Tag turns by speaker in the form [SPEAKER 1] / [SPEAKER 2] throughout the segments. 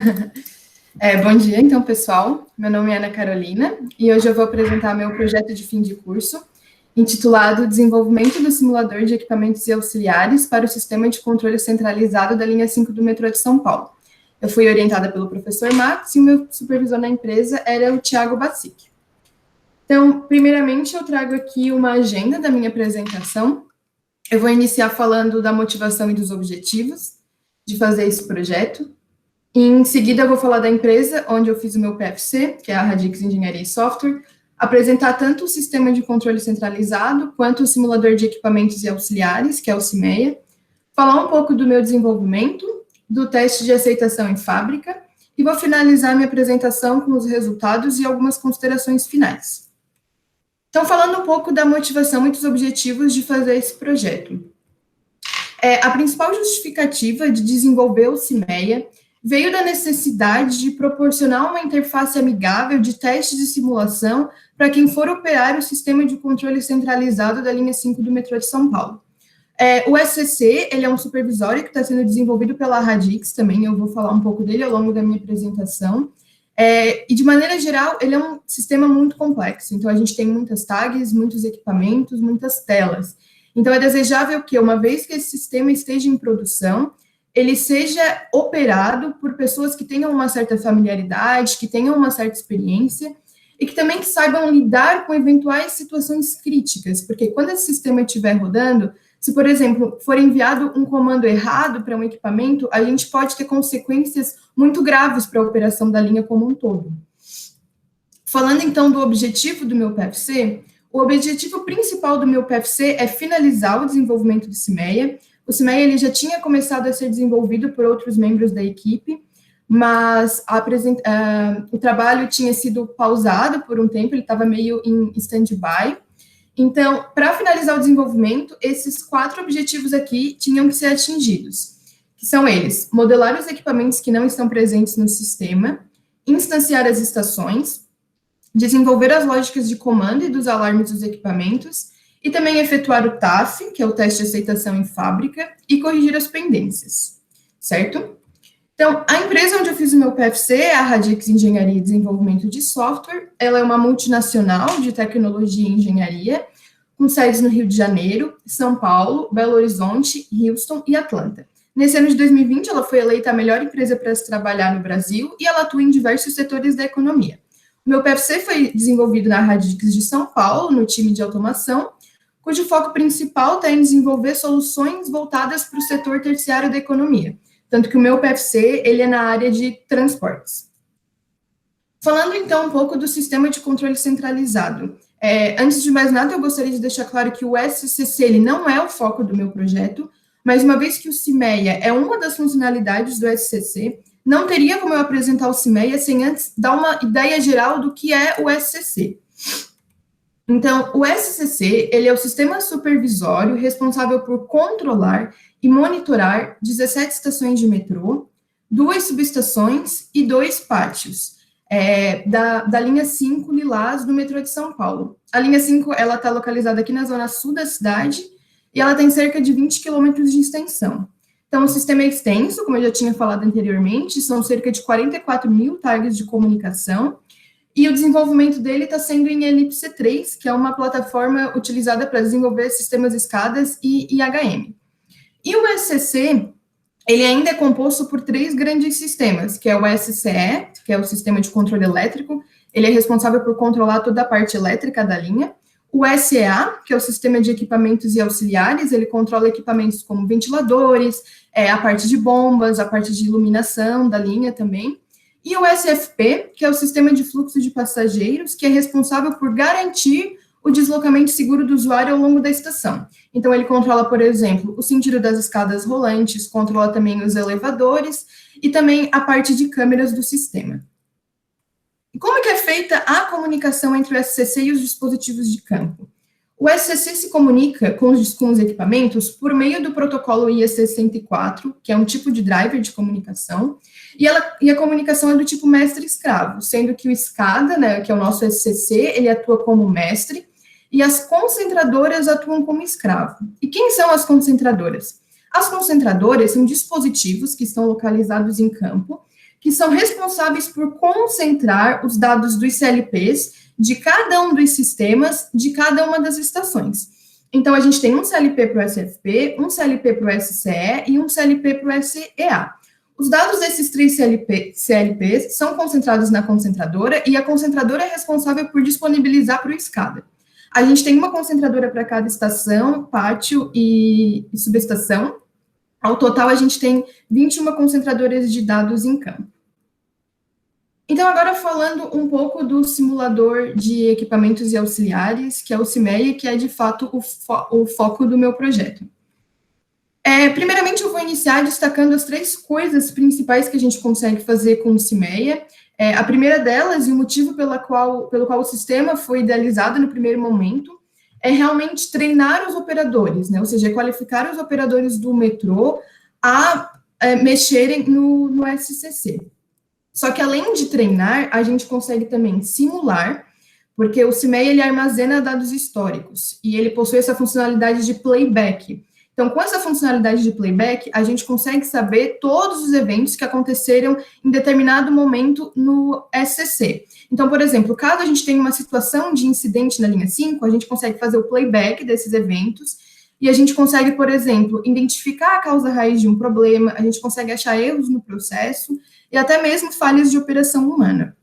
[SPEAKER 1] Bom dia, então, pessoal. Meu nome é Ana Carolina e hoje eu vou apresentar meu projeto de fim de curso, intitulado Desenvolvimento do Simulador de Equipamentos e Auxiliares para o Sistema de Controle Centralizado da linha 5 do metrô de São Paulo. Eu fui orientada pelo professor Max e o meu supervisor na empresa era o Thiago Bacic. Então, primeiramente, eu trago aqui uma agenda da minha apresentação. Eu vou iniciar falando da motivação e dos objetivos de fazer esse projeto. Em seguida, eu vou falar da empresa onde eu fiz o meu PFC, que é a Radix Engenharia e Software, apresentar tanto o sistema de controle centralizado, quanto o simulador de equipamentos e auxiliares, que é o CIMEA, falar um pouco do meu desenvolvimento, do teste de aceitação em fábrica, e vou finalizar minha apresentação com os resultados e algumas considerações finais. Então, falando um pouco da motivação e dos objetivos de fazer esse projeto. A principal justificativa de desenvolver o CIMEA veio da necessidade de proporcionar uma interface amigável de testes e simulação para quem for operar o sistema de controle centralizado da linha 5 do metrô de São Paulo. O SCC, ele é um supervisório que está sendo desenvolvido pela Radix também, eu vou falar um pouco dele ao longo da minha apresentação. E, de maneira geral, ele é um sistema muito complexo, então a gente tem muitas tags, muitos equipamentos, muitas telas. Então, é desejável que, uma vez que esse sistema esteja em produção, ele seja operado por pessoas que tenham uma certa familiaridade, que tenham uma certa experiência, e que também saibam lidar com eventuais situações críticas, porque quando esse sistema estiver rodando, se, por exemplo, for enviado um comando errado para um equipamento, a gente pode ter consequências muito graves para a operação da linha como um todo. Falando, então, do objetivo do meu PFC, o objetivo principal do meu PFC é finalizar o desenvolvimento do CIMEA. O CIMEA ele já tinha começado a ser desenvolvido por outros membros da equipe, mas o trabalho tinha sido pausado por um tempo, ele estava meio em stand-by. Então, para finalizar o desenvolvimento, esses 4 objetivos aqui tinham que ser atingidos, que são eles: modelar os equipamentos que não estão presentes no sistema, instanciar as estações, desenvolver as lógicas de comando e dos alarmes dos equipamentos, e também efetuar o TAF, que é o teste de aceitação em fábrica, e corrigir as pendências, certo? Então, a empresa onde eu fiz o meu PFC é a Radix Engenharia e Desenvolvimento de Software. Ela é uma multinacional de tecnologia e engenharia, com sedes no Rio de Janeiro, São Paulo, Belo Horizonte, Houston e Atlanta. Nesse ano de 2020, ela foi eleita a melhor empresa para se trabalhar no Brasil e ela atua em diversos setores da economia. O meu PFC foi desenvolvido na Radix de São Paulo, no time de automação, cujo foco principal está em desenvolver soluções voltadas para o setor terciário da economia. Tanto que o meu PFC, ele é na área de transportes. Falando, então, um pouco do sistema de controle centralizado. Antes de mais nada, eu gostaria de deixar claro que o SCC, ele não é o foco do meu projeto, mas uma vez que o CIMEA é uma das funcionalidades do SCC, não teria como eu apresentar o CIMEA sem antes dar uma ideia geral do que é o SCC. Então, o SCC, ele é o sistema supervisório responsável por controlar e monitorar 17 estações de metrô, 2 subestações e 2 pátios da linha 5 Lilás do metrô de São Paulo. A linha 5, ela está localizada aqui na zona sul da cidade e ela tem cerca de 20 quilômetros de extensão. Então, o sistema é extenso, como eu já tinha falado anteriormente, são cerca de 44 mil tags de comunicação, e o desenvolvimento dele está sendo em Elipse 3, que é uma plataforma utilizada para desenvolver sistemas escadas e IHM. E o SCC, ele ainda é composto por 3 grandes sistemas, que é o SCE, que é o sistema de controle elétrico, ele é responsável por controlar toda a parte elétrica da linha. O SEA, que é o sistema de equipamentos e auxiliares, ele controla equipamentos como ventiladores, a parte de bombas, a parte de iluminação da linha também. E o SFP, que é o sistema de fluxo de passageiros, que é responsável por garantir o deslocamento seguro do usuário ao longo da estação. Então, ele controla, por exemplo, o sentido das escadas rolantes, controla também os elevadores e também a parte de câmeras do sistema. E como que é feita a comunicação entre o SCC e os dispositivos de campo? O SCC se comunica com os equipamentos por meio do protocolo IEC104, que é um tipo de driver de comunicação, e a comunicação é do tipo mestre-escravo, sendo que o SCADA, né, que é o nosso SCC, ele atua como mestre, e as concentradoras atuam como escravo. E quem são as concentradoras? As concentradoras são dispositivos que estão localizados em campo, que são responsáveis por concentrar os dados dos CLPs de cada um dos sistemas de cada uma das estações. Então, a gente tem um CLP para o SFP, um CLP para o SCE e um CLP para o SEA. Os dados desses três CLPs são concentrados na concentradora e a concentradora é responsável por disponibilizar para o SCADA. A gente tem uma concentradora para cada estação, pátio e subestação. Ao total, a gente tem 21 concentradoras de dados em campo. Então, agora falando um pouco do simulador de equipamentos e auxiliares, que é o CIMEA, que é, de fato, o foco do meu projeto. Primeiramente, eu vou iniciar destacando as três coisas principais que a gente consegue fazer com o CIMEA. A primeira delas, e o motivo pelo qual o sistema foi idealizado no primeiro momento, é realmente treinar os operadores, né? Ou seja, qualificar os operadores do metrô a mexerem no SCC. Só que, além de treinar, a gente consegue também simular, porque o CIMEA, ele armazena dados históricos, e ele possui essa funcionalidade de playback. Então, com essa funcionalidade de playback, a gente consegue saber todos os eventos que aconteceram em determinado momento no SCC. Então, por exemplo, caso a gente tenha uma situação de incidente na linha 5, a gente consegue fazer o playback desses eventos, e a gente consegue, por exemplo, identificar a causa raiz de um problema, a gente consegue achar erros no processo, e até mesmo falhas de operação humana.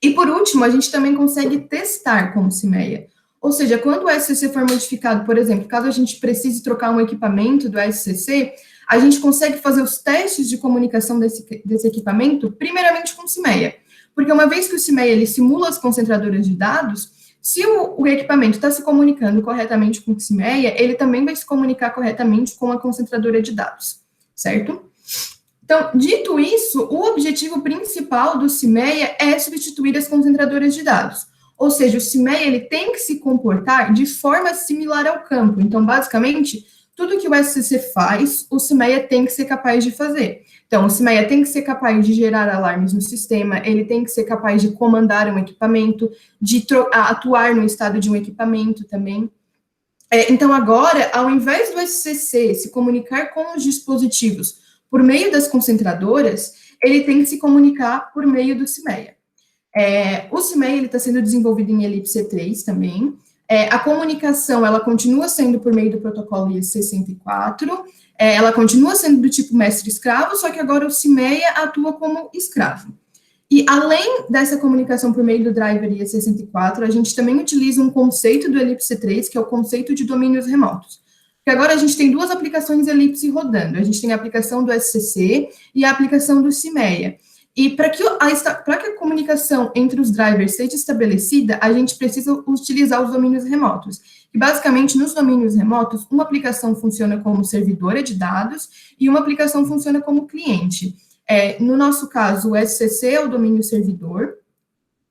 [SPEAKER 1] E, por último, a gente também consegue testar com o CIMEA. Ou seja, quando o SCC for modificado, por exemplo, caso a gente precise trocar um equipamento do SCC, a gente consegue fazer os testes de comunicação desse equipamento, primeiramente com o CIMEA. Porque uma vez que o CIMEA ele simula as concentradoras de dados, se o equipamento está se comunicando corretamente com o CIMEA, ele também vai se comunicar corretamente com a concentradora de dados, certo? Então, dito isso, o objetivo principal do CIMEA é substituir as concentradoras de dados. Ou seja, o CIMEA ele tem que se comportar de forma similar ao campo. Então, basicamente, tudo que o SCC faz, o CIMEA tem que ser capaz de fazer. Então, o CIMEA tem que ser capaz de gerar alarmes no sistema, ele tem que ser capaz de comandar um equipamento, de atuar no estado de um equipamento também. Então, agora, ao invés do SCC se comunicar com os dispositivos por meio das concentradoras, ele tem que se comunicar por meio do CIMEA. O CIMEA está sendo desenvolvido em Elipse 3 também. A comunicação, ela continua sendo por meio do protocolo IS-64, ela continua sendo do tipo mestre-escravo, só que agora o CIMEA atua como escravo. E, além dessa comunicação por meio do driver IS-64, a gente também utiliza um conceito do Elipse 3, que é o conceito de domínios remotos. Porque agora a gente tem duas aplicações Elipse rodando. A gente tem a aplicação do SCC e a aplicação do CIMEA. E para que a comunicação entre os drivers seja estabelecida, a gente precisa utilizar os domínios remotos. E, basicamente, nos domínios remotos, uma aplicação funciona como servidora de dados e uma aplicação funciona como cliente. No nosso caso, o SCC é o domínio servidor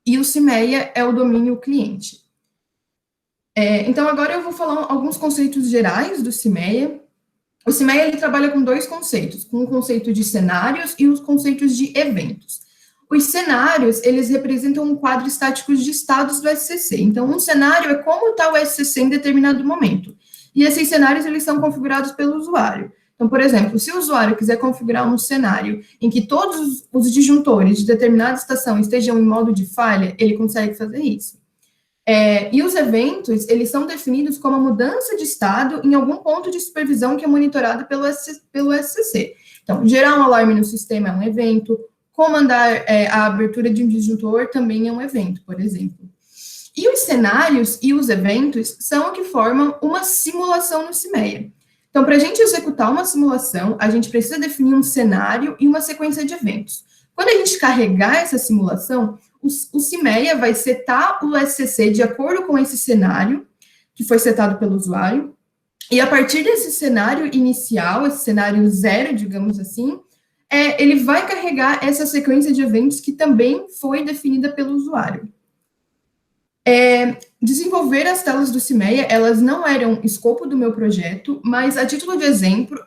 [SPEAKER 1] e o CIMEA é o domínio cliente. Então, agora eu vou falar alguns conceitos gerais do CIMEA. O CIMEA, ele trabalha com dois conceitos, com o conceito de cenários e os conceitos de eventos. Os cenários, eles representam um quadro estático de estados do SCC. Então, um cenário é como está o SCC em determinado momento. E esses cenários, eles são configurados pelo usuário. Então, por exemplo, se o usuário quiser configurar um cenário em que todos os disjuntores de determinada estação estejam em modo de falha, ele consegue fazer isso. E os eventos, eles são definidos como a mudança de estado em algum ponto de supervisão que é monitorado pelo SCC. Então, gerar um alarme no sistema é um evento, comandar a abertura de um disjuntor também é um evento, por exemplo. E os cenários e os eventos são o que formam uma simulação no CIMEA. Então, para a gente executar uma simulação, a gente precisa definir um cenário e uma sequência de eventos. Quando a gente carregar essa simulação, o CIMEA vai setar o SCC de acordo com esse cenário que foi setado pelo usuário, e a partir desse cenário inicial, esse cenário zero, digamos assim, ele vai carregar essa sequência de eventos que também foi definida pelo usuário. Desenvolver as telas do CIMEA, elas não eram escopo do meu projeto, mas a título de exemplo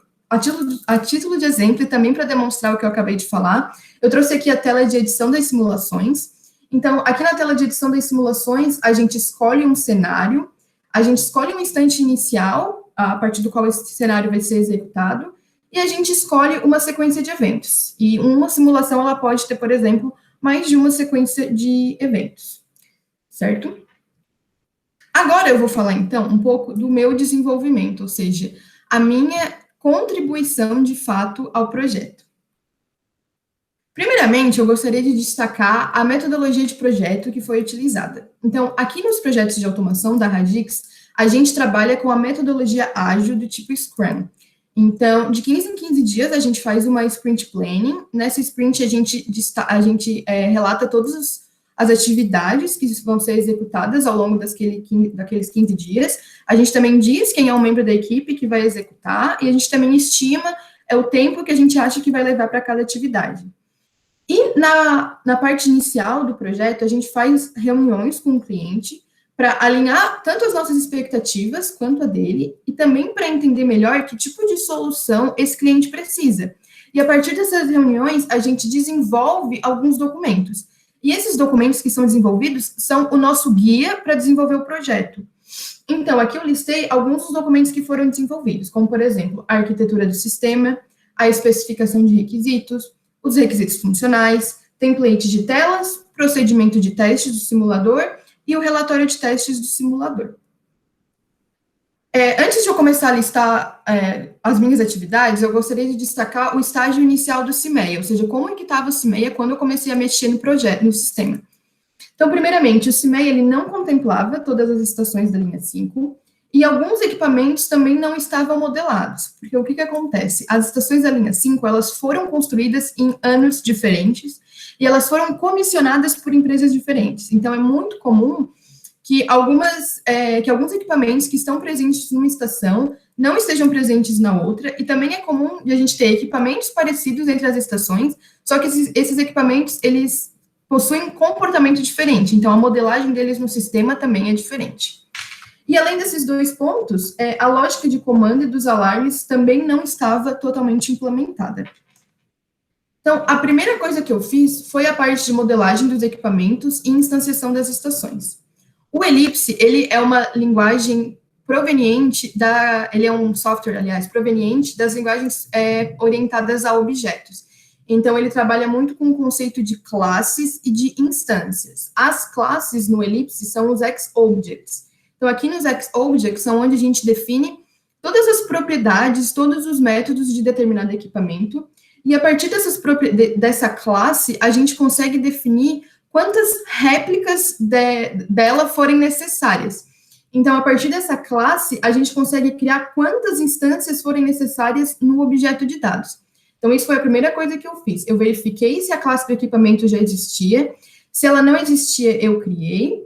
[SPEAKER 1] e também para demonstrar o que eu acabei de falar, eu trouxe aqui a tela de edição das simulações. Então, aqui na tela de edição das simulações, a gente escolhe um cenário, a gente escolhe um instante inicial, a partir do qual esse cenário vai ser executado, e a gente escolhe uma sequência de eventos. E uma simulação, ela pode ter, por exemplo, mais de uma sequência de eventos, certo? Agora eu vou falar, então, um pouco do meu desenvolvimento, ou seja, a minha contribuição, de fato, ao projeto. Primeiramente, eu gostaria de destacar a metodologia de projeto que foi utilizada. Então, aqui nos projetos de automação da Radix, a gente trabalha com a metodologia ágil do tipo Scrum. Então, de 15 em 15 dias, a gente faz uma sprint planning. Nessa sprint, a gente relata todas as atividades que vão ser executadas ao longo daqueles 15 dias. A gente também diz quem é o membro da equipe que vai executar, e a gente também estima o tempo que a gente acha que vai levar para cada atividade. E na parte inicial do projeto, a gente faz reuniões com o cliente para alinhar tanto as nossas expectativas quanto a dele, e também para entender melhor que tipo de solução esse cliente precisa. E a partir dessas reuniões, a gente desenvolve alguns documentos. E esses documentos que são desenvolvidos são o nosso guia para desenvolver o projeto. Então, aqui eu listei alguns dos documentos que foram desenvolvidos, como, por exemplo, a arquitetura do sistema, a especificação de requisitos, os requisitos funcionais, template de telas, procedimento de testes do simulador e o relatório de testes do simulador. Antes de eu começar a listar as minhas atividades, eu gostaria de destacar o estágio inicial do CIMEA, ou seja, como é que estava o CIMEA quando eu comecei a mexer no projeto, no sistema. Então, primeiramente, o CIMEA ele não contemplava todas as estações da linha 5, e alguns equipamentos também não estavam modelados, porque o que acontece? As estações da linha 5, elas foram construídas em anos diferentes, e elas foram comissionadas por empresas diferentes. Então, é muito comum que alguns equipamentos que estão presentes numa estação não estejam presentes na outra, e também é comum de a gente ter equipamentos parecidos entre as estações, só que esses equipamentos, eles possuem comportamento diferente, então a modelagem deles no sistema também é diferente. E além desses dois pontos, a lógica de comando e dos alarmes também não estava totalmente implementada. Então, a primeira coisa que eu fiz foi a parte de modelagem dos equipamentos e instanciação das estações. O Ellipse, ele é uma linguagem proveniente ele é um software, aliás, proveniente das linguagens orientadas a objetos. Então, ele trabalha muito com o conceito de classes e de instâncias. As classes no Ellipse são os X-Objects. Então, aqui nos X-Objects são onde a gente define todas as propriedades, todos os métodos de determinado equipamento, e a partir dessa classe, a gente consegue definir quantas réplicas dela forem necessárias. Então, a partir dessa classe, a gente consegue criar quantas instâncias forem necessárias no objeto de dados. Então, isso foi a primeira coisa que eu fiz. Eu verifiquei se a classe do equipamento já existia. Se ela não existia, eu criei.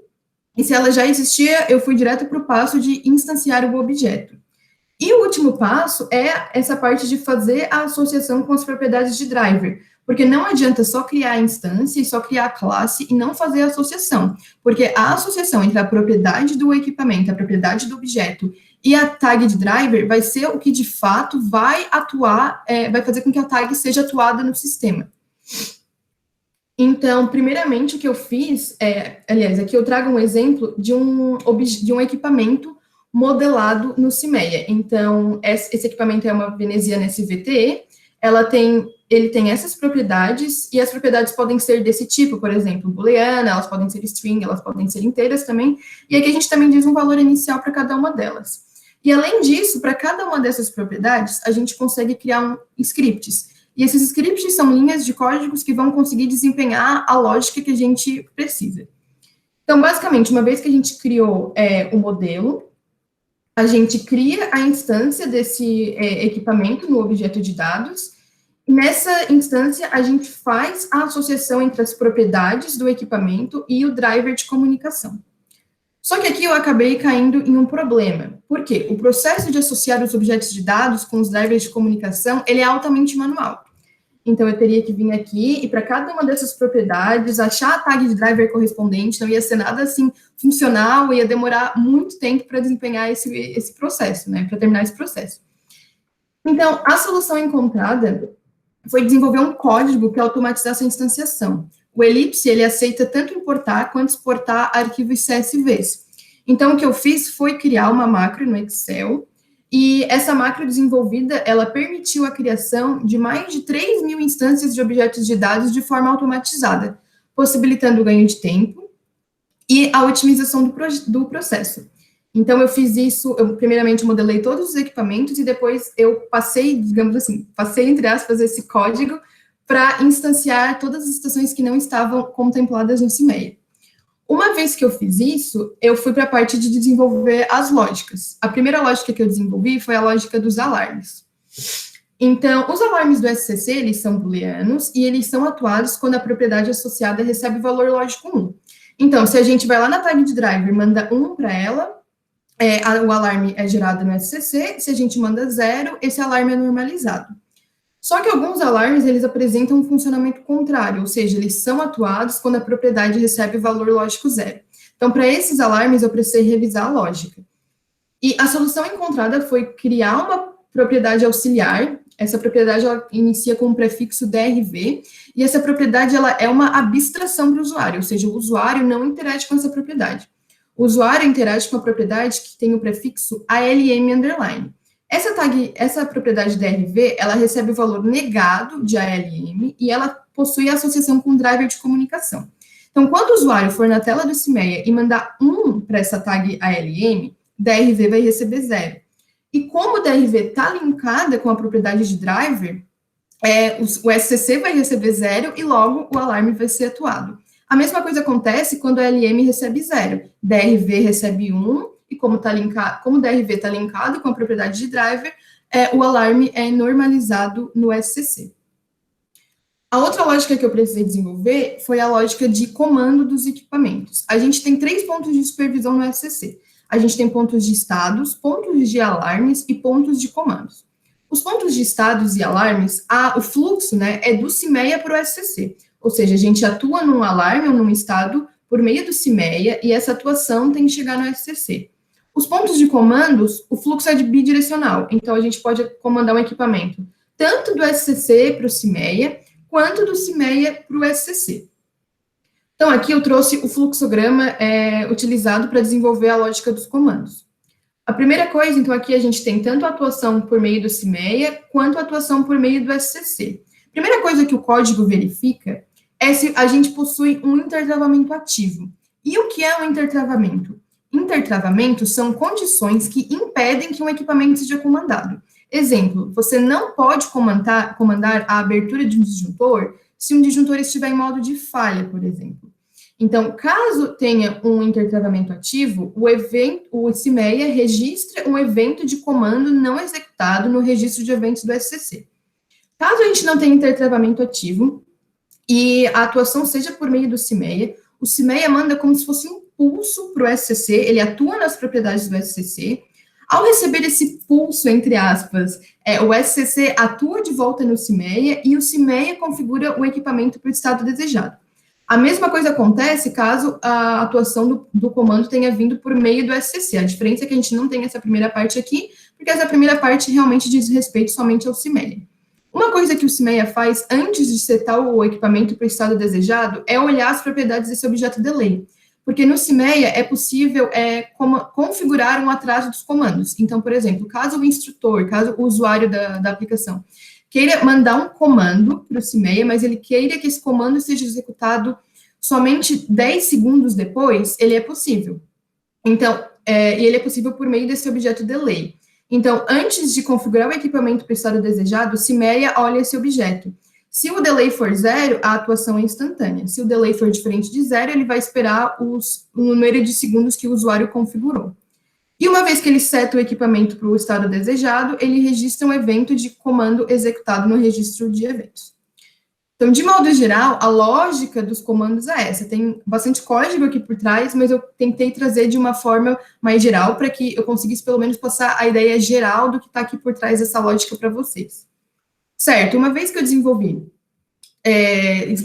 [SPEAKER 1] E se ela já existia, eu fui direto para o passo de instanciar o objeto. E o último passo é essa parte de fazer a associação com as propriedades de driver, porque não adianta só criar a instância e só criar a classe e não fazer a associação, porque a associação entre a propriedade do equipamento, a propriedade do objeto e a tag de driver vai ser o que de fato vai atuar, vai fazer com que a tag seja atuada no sistema. Então, primeiramente, o que eu fiz aliás, aqui eu trago um exemplo de um equipamento modelado no CIMEA. Então, esse equipamento é uma veneziana SVTE, ele tem essas propriedades, e as propriedades podem ser desse tipo, por exemplo, booleana, elas podem ser string, elas podem ser inteiras também, e aqui a gente também diz um valor inicial para cada uma delas. E além disso, para cada uma dessas propriedades, a gente consegue criar scripts, e esses scripts são linhas de códigos que vão conseguir desempenhar a lógica que a gente precisa. Então, basicamente, uma vez que a gente criou o modelo, a gente cria a instância desse equipamento no objeto de dados, e nessa instância a gente faz a associação entre as propriedades do equipamento e o driver de comunicação. Só que aqui eu acabei caindo em um problema. Por quê? O processo de associar os objetos de dados com os drivers de comunicação, ele é altamente manual. Então, eu teria que vir aqui e para cada uma dessas propriedades, achar a tag de driver correspondente, não ia ser nada assim funcional, ia demorar muito tempo para desempenhar esse processo, né, para terminar esse processo. Então, a solução encontrada foi desenvolver um código para automatizar essa instanciação. O Ellipse, ele aceita tanto importar quanto exportar arquivos CSVs. Então, o que eu fiz foi criar uma macro no Excel, E essa macro desenvolvida, ela permitiu a criação de mais de 3.000 instâncias de objetos de dados de forma automatizada, possibilitando o ganho de tempo e a otimização do processo. Então, eu fiz isso, eu primeiramente modelei todos os equipamentos e depois eu passei, digamos assim, entre aspas, esse código para instanciar todas as estações que não estavam contempladas no CIMEA. Uma vez que eu fiz isso, eu fui para a parte de desenvolver as lógicas. A primeira lógica que eu desenvolvi foi a lógica dos alarmes. Então, os alarmes do SCC, eles são booleanos e eles são atuados quando a propriedade associada recebe valor lógico 1. Então, se a gente vai lá na tag de driver e manda 1 para ela, o alarme é gerado no SCC. Se a gente manda 0, esse alarme é normalizado. Só que alguns alarmes, eles apresentam um funcionamento contrário, ou seja, eles são atuados quando a propriedade recebe valor lógico 0. Então, para esses alarmes, eu precisei revisar a lógica. E a solução encontrada foi criar uma propriedade auxiliar. Essa propriedade, ela inicia com o prefixo DRV, e essa propriedade, ela é uma abstração para o usuário, ou seja, o usuário não interage com essa propriedade. O usuário interage com a propriedade que tem o prefixo ALM_. Essa propriedade DRV, ela recebe o valor negado de ALM e ela possui associação com o driver de comunicação. Então, quando o usuário for na tela do CIMEA e mandar 1 para essa tag ALM, DRV vai receber 0. E como o DRV está linkada com a propriedade de driver, o SCC vai receber 0 e logo o alarme vai ser atuado. A mesma coisa acontece quando a ALM recebe 0. DRV recebe 1, e como o DRV está linkado com a propriedade de driver, o alarme é normalizado no SCC. A outra lógica que eu precisei desenvolver foi a lógica de comando dos equipamentos. A gente tem 3 pontos de supervisão no SCC. A gente tem pontos de estados, pontos de alarmes e pontos de comandos. Os pontos de estados e alarmes, o fluxo, né, é do CIMEA para o SCC. Ou seja, a gente atua num alarme ou num estado por meio do CIMEA e essa atuação tem que chegar no SCC. Os pontos de comandos, o fluxo é bidirecional, então a gente pode comandar um equipamento tanto do SCC para o CIMEA, quanto do CIMEA para o SCC. Então, aqui eu trouxe o fluxograma utilizado para desenvolver a lógica dos comandos. A primeira coisa, então, aqui a gente tem tanto a atuação por meio do CIMEA, quanto a atuação por meio do SCC. Primeira coisa que o código verifica é se a gente possui um intertravamento ativo. E o que é um intertravamento? Intertravamentos são condições que impedem que um equipamento seja comandado. Exemplo, você não pode comandar a abertura de um disjuntor se um disjuntor estiver em modo de falha, por exemplo. Então, caso tenha um intertravamento ativo, o CIMEA registra um evento de comando não executado no registro de eventos do SCC. Caso a gente não tenha intertravamento ativo e a atuação seja por meio do CIMEA, o CIMEA manda como se fosse um pulso para o SCC, ele atua nas propriedades do SCC. Ao receber esse pulso, entre aspas, o SCC atua de volta no CIMEA e o CIMEA configura o equipamento para o estado desejado. A mesma coisa acontece caso a atuação do comando tenha vindo por meio do SCC. A diferença é que a gente não tem essa primeira parte aqui, porque essa primeira parte realmente diz respeito somente ao CIMEA. Uma coisa que o CIMEA faz antes de setar o equipamento para o estado desejado é olhar as propriedades desse objeto delay. Porque no CIMEA é possível configurar um atraso dos comandos. Então, por exemplo, caso o instrutor, caso o usuário da aplicação queira mandar um comando para o CIMEA, mas ele queira que esse comando seja executado somente 10 segundos depois, ele é possível. Então, ele é possível por meio desse objeto delay. Então, antes de configurar o equipamento para o estado desejado, o CIMEA olha esse objeto. Se o delay for 0, a atuação é instantânea. Se o delay for diferente de 0, ele vai esperar o número de segundos que o usuário configurou. E uma vez que ele seta o equipamento para o estado desejado, ele registra um evento de comando executado no registro de eventos. Então, de modo geral, a lógica dos comandos é essa. Tem bastante código aqui por trás, mas eu tentei trazer de uma forma mais geral para que eu conseguisse pelo menos passar a ideia geral do que está aqui por trás dessa lógica para vocês. Certo, uma vez que eu desenvolvi,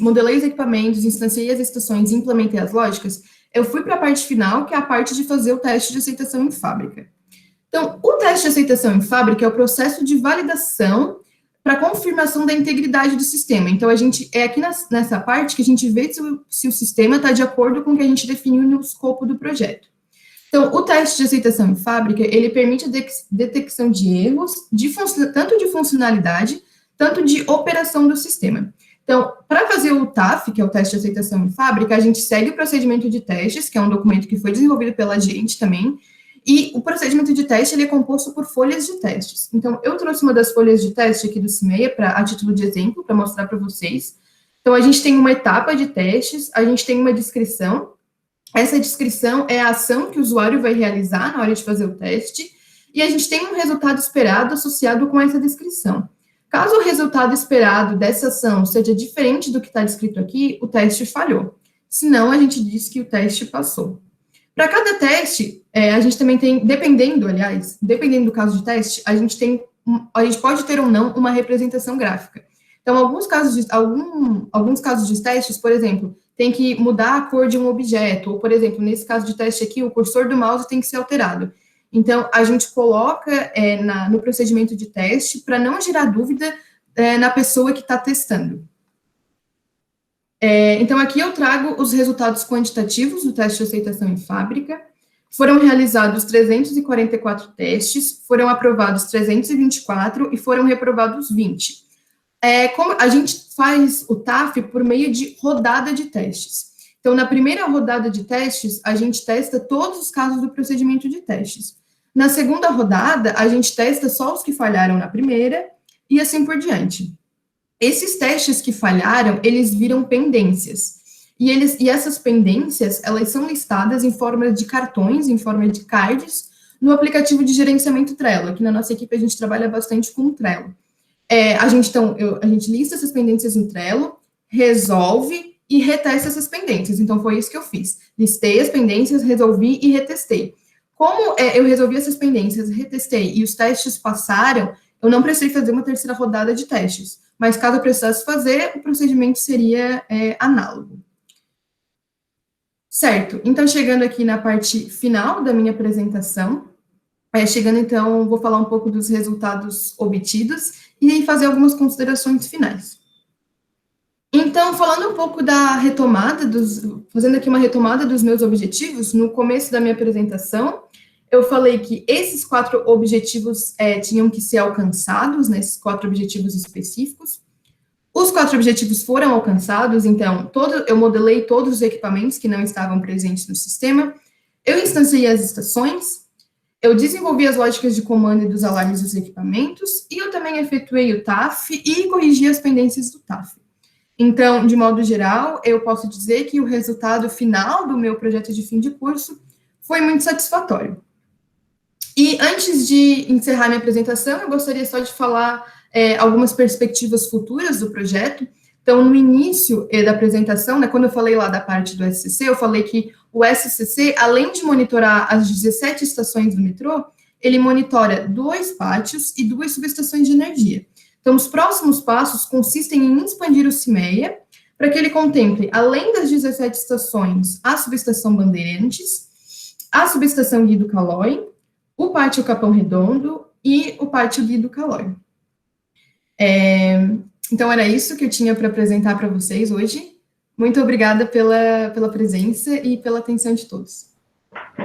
[SPEAKER 1] modelei os equipamentos, instanciei as estações e implementei as lógicas, eu fui para a parte final, que é a parte de fazer o teste de aceitação em fábrica. Então, o teste de aceitação em fábrica é o processo de validação para confirmação da integridade do sistema. Então, aqui nessa parte que a gente vê se o sistema está de acordo com o que a gente definiu no escopo do projeto. Então, o teste de aceitação em fábrica, ele permite a detecção de erros, tanto de funcionalidade, tanto de operação do sistema. Então, para fazer o TAF, que é o teste de aceitação em fábrica, a gente segue o procedimento de testes, que é um documento que foi desenvolvido pela gente também, e o procedimento de teste ele é composto por folhas de testes. Então, eu trouxe uma das folhas de teste aqui do CIMEIA a título de exemplo, para mostrar para vocês. Então, a gente tem uma etapa de testes, a gente tem uma descrição. Essa descrição é a ação que o usuário vai realizar na hora de fazer o teste, e a gente tem um resultado esperado associado com essa descrição. Caso o resultado esperado dessa ação seja diferente do que está descrito aqui, o teste falhou. Senão, a gente diz que o teste passou. Para cada teste, a gente também tem, dependendo do caso de teste, a gente pode ter ou não uma representação gráfica. Então, alguns casos de testes, por exemplo, tem que mudar a cor de um objeto, ou, por exemplo, nesse caso de teste aqui, o cursor do mouse tem que ser alterado. Então, a gente coloca no procedimento de teste para não gerar dúvida na pessoa que está testando. Então, aqui eu trago os resultados quantitativos do teste de aceitação em fábrica. Foram realizados 344 testes, foram aprovados 324 e foram reprovados 20. Como a gente faz o TAF por meio de rodada de testes. Então, na primeira rodada de testes, a gente testa todos os casos do procedimento de testes. Na segunda rodada, a gente testa só os que falharam na primeira e assim por diante. Esses testes que falharam, eles viram pendências. E essas pendências, elas são listadas em forma de cartões, em forma de cards, no aplicativo de gerenciamento Trello. Aqui na nossa equipe, a gente trabalha bastante com o Trello. A gente lista essas pendências no Trello, resolve e retesta essas pendências. Então, foi isso que eu fiz. Listei as pendências, resolvi e retestei. Como eu resolvi essas pendências, retestei e os testes passaram, eu não precisei fazer uma terceira rodada de testes. Mas, caso eu precisasse fazer, o procedimento seria análogo. Certo. Então, chegando aqui na parte final da minha apresentação, então, vou falar um pouco dos resultados obtidos e fazer algumas considerações finais. Então, falando um pouco da retomada, fazendo aqui uma retomada dos meus objetivos, no começo da minha apresentação, eu falei que esses 4 objetivos tinham que ser alcançados, né, esses 4 objetivos específicos. Os 4 objetivos foram alcançados, então, eu modelei todos os equipamentos que não estavam presentes no sistema, eu instanciei as estações, eu desenvolvi as lógicas de comando e dos alarmes dos equipamentos, e eu também efetuei o TAF e corrigi as pendências do TAF. Então, de modo geral, eu posso dizer que o resultado final do meu projeto de fim de curso foi muito satisfatório. E antes de encerrar minha apresentação, eu gostaria só de falar algumas perspectivas futuras do projeto. Então, no início da apresentação, né, quando eu falei lá da parte do SCC, eu falei que o SCC, além de monitorar as 17 estações do metrô, ele monitora 2 pátios e 2 subestações de energia. Então, os próximos passos consistem em expandir o CIMEIA para que ele contemple, além das 17 estações, a subestação Bandeirantes, a subestação Guido Calói, o pátio Capão Redondo e o pátio Guido Calói. Então, era isso que eu tinha para apresentar para vocês hoje. Muito obrigada pela presença e pela atenção de todos.